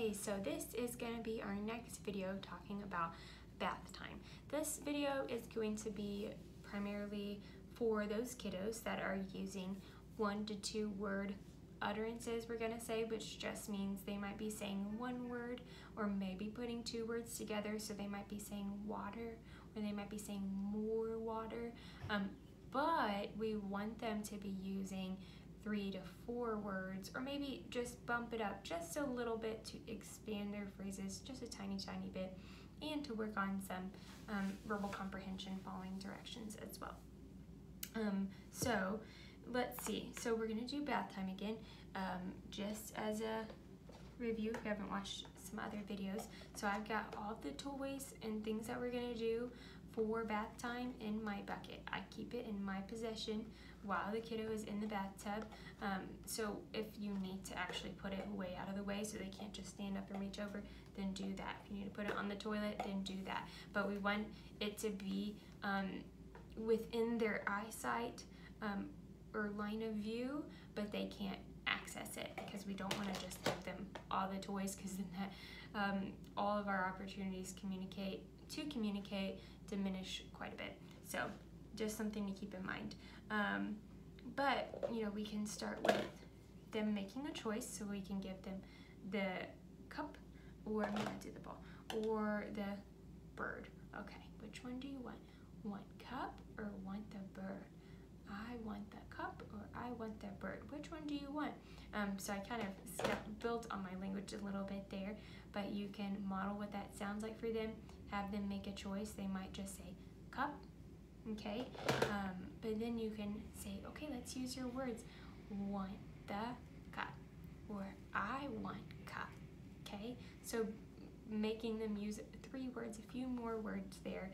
Okay, so this is going to be our next video talking about bath time. This video is going to be primarily for those kiddos that are using 1 to 2 word utterances, we're going to say, which just means they might be saying one word or maybe putting 2 words together. So they might be saying water or they might be saying more water, but we want them to be using 3 to 4 words, or maybe just bump it up just a little bit to expand their phrases just a tiny bit, and to work on some verbal comprehension following directions as well. So let's see. So we're going to do bath time again, just as a review if you haven't watched some other videos. So I've got all the toys and things that we're going to do for bath time in my bucket. I keep it in my possession while the kiddo is in the bathtub. So if you need to actually put it way out of the way so they can't just stand up and reach over, then do that. If you need to put it on the toilet, then do that. But we want it to be within their eyesight or line of view, but they can't access it, because we don't want to just give them all the toys, because then that all of our opportunities to communicate diminish quite a bit. So just something to keep in mind. But you know, we can start with them making a choice, so we can give them the cup, or I'm gonna do the ball, or the bird. Okay, which one do you want? Want cup or want the bird? I want the cup or I want the bird. Which one do you want? So I kind of built on my language a little bit there, but you can model what that sounds like for them. Have them make a choice. They might just say cup, okay? But then you can say, okay, let's use your words. Want the cup, or I want cup, okay? So making them use 3 words, a few more words there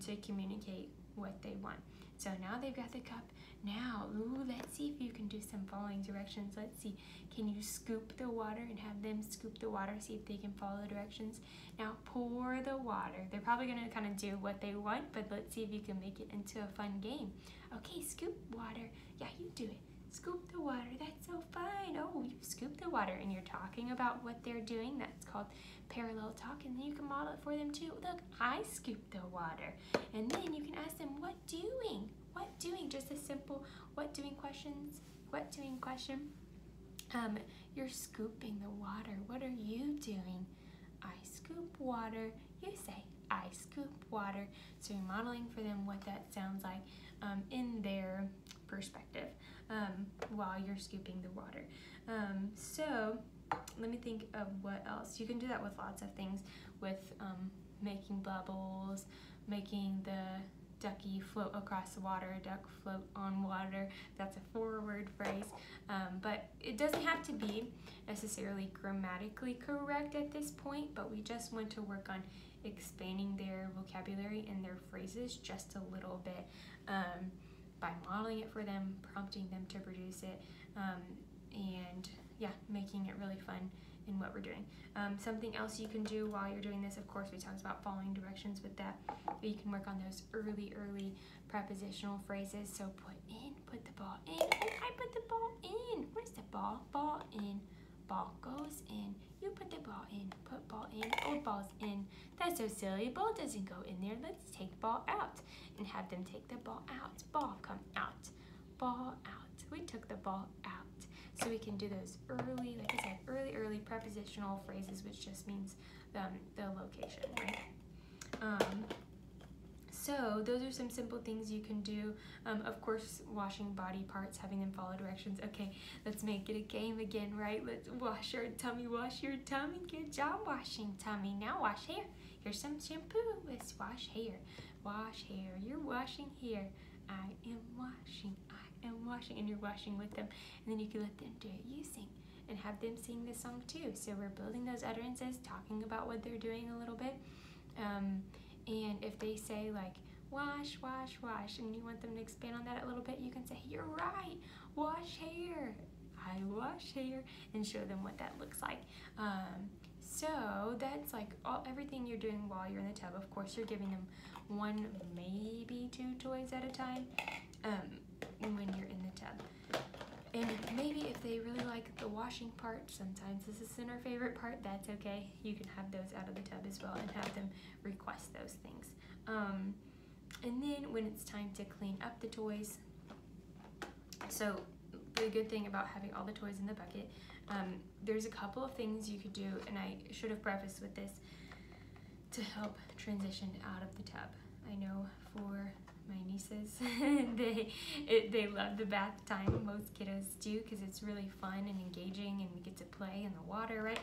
to communicate what they want. So now they've got the cup. Now, let's see if you can do some following directions. Let's see, can you scoop the water and have them scoop the water, see if they can follow the directions. Now pour the water. They're probably gonna kind of do what they want, but let's see if you can make it into a fun game. Okay, scoop water. Yeah, you do it. Scoop the water. That's so fun. Oh, you scoop the water, and you're talking about what they're doing. That's called parallel talk, and then you can model it for them too. Look, I scoop the water. And then you can ask them, what doing? What doing? Just a simple what doing questions. What doing question. You're scooping the water. What are you doing? I scoop water. You say, I scoop water. So you're modeling for them what that sounds like in their perspective while you're scooping the water. So let me think of what else. You can do that with lots of things, with making bubbles, making the ducky float across the water, duck float on water. That's a 4-word phrase, but it doesn't have to be necessarily grammatically correct at this point, but we just want to work on expanding their vocabulary and their phrases just a little bit by modeling it for them, prompting them to produce it, and yeah, making it really fun in what we're doing. Something else you can do while you're doing this, of course, we talked about following directions with that, but you can work on those early prepositional phrases. So put the ball in. Oh, I put the ball in. Where's the ball? Ball in. Ball goes in. You put the ball in. Put ball in. Oh, ball's in. That's so silly. Ball doesn't go in there. Let's take ball out and have them take the ball out. Ball come out. Ball out. We took the ball out. So we can do those early, like I said, early prepositional phrases, which just means the location, right? So those are some simple things you can do. Of course, washing body parts, having them follow directions. Okay, let's make it a game again, right? Let's wash your tummy, wash your tummy. Good job washing tummy. Now wash hair. Here's some shampoo. Let's wash hair. Wash hair. You're washing hair. I am washing. And you're washing with them. And then you can let them do it. You sing and have them sing the song too. So we're building those utterances, talking about what they're doing a little bit. And if they say like, wash, wash, wash, and you want them to expand on that a little bit, you can say, you're right, wash hair. I wash hair, and show them what that looks like. So that's like everything you're doing while you're in the tub. Of course, you're giving them 1, maybe 2 toys at a time when you're in the tub. And maybe if they really like the washing part, sometimes this isn't our favorite part, that's okay. You can have those out of the tub as well and have them request those things. And then when it's time to clean up the toys, so the good thing about having all the toys in the bucket, there's a couple of things you could do, and I should have prefaced with this to help transition out of the tub. I know for my nieces, they love the bath time. Most kiddos do, because it's really fun and engaging and we get to play in the water, right?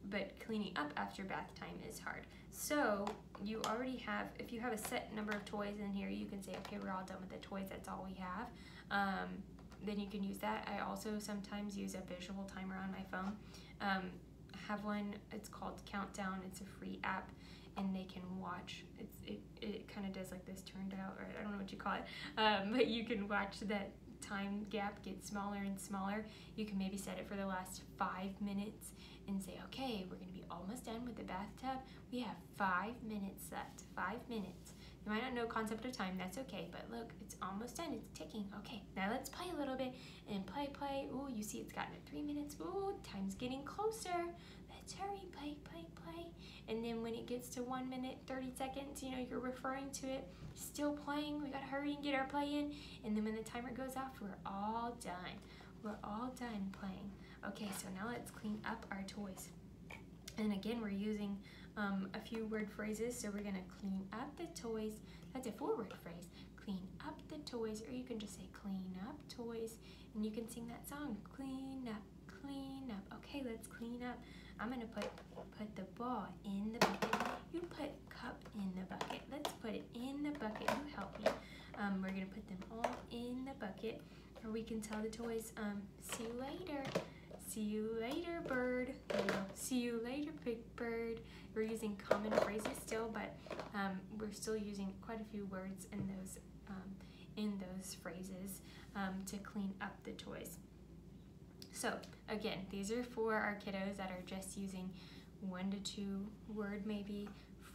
But cleaning up after bath time is hard. So you already have, if you have a set number of toys in here, you can say, okay, we're all done with the toys, that's all we have. Then you can use that. I also sometimes use a visual timer on my phone. I have one, it's called Countdown. It's a free app, and they can watch. It kind of does like this turned out, or I don't know what you call it, but you can watch that time gap get smaller and smaller. You can maybe set it for the last 5 minutes and say, okay, we're gonna be almost done with the bathtub. We have 5 minutes left, 5 minutes. You might not know concept of time, that's okay, but look, it's almost done, it's ticking. Okay, now let's play a little bit, and play. Ooh, you see it's gotten to 3 minutes. Ooh, time's getting closer. Let's hurry, play. And then when it gets to 1 minute, 30 seconds, you know, you're referring to it, still playing, we gotta hurry and get our play in. And then when the timer goes off, we're all done. We're all done playing. Okay, so now let's clean up our toys. And again, we're using a few word phrases, so we're gonna clean up the toys. That's a 4-word phrase. Clean up the toys, or you can just say clean up toys, and you can sing that song, clean up. Okay, let's clean up. I'm gonna put the ball in the bucket. You put cup in the bucket. Let's put it in the bucket. You help me. We're gonna put them all in the bucket, or we can tell the toys, see you later. See you later, bird. See you later, big bird. We're using common phrases still, but we're still using quite a few words in those phrases to clean up the toys. So again, these are for our kiddos that are just using 1 to 2 word maybe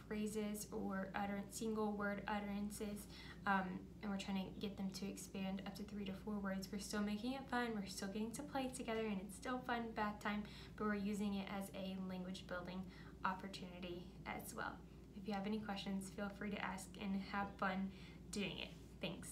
phrases or single word utterances, and we're trying to get them to expand up to 3 to 4 words. We're still making it fun, we're still getting to play together, and it's still fun bath time, but we're using it as a language building opportunity as well. If you have any questions, feel free to ask and have fun doing it. Thanks.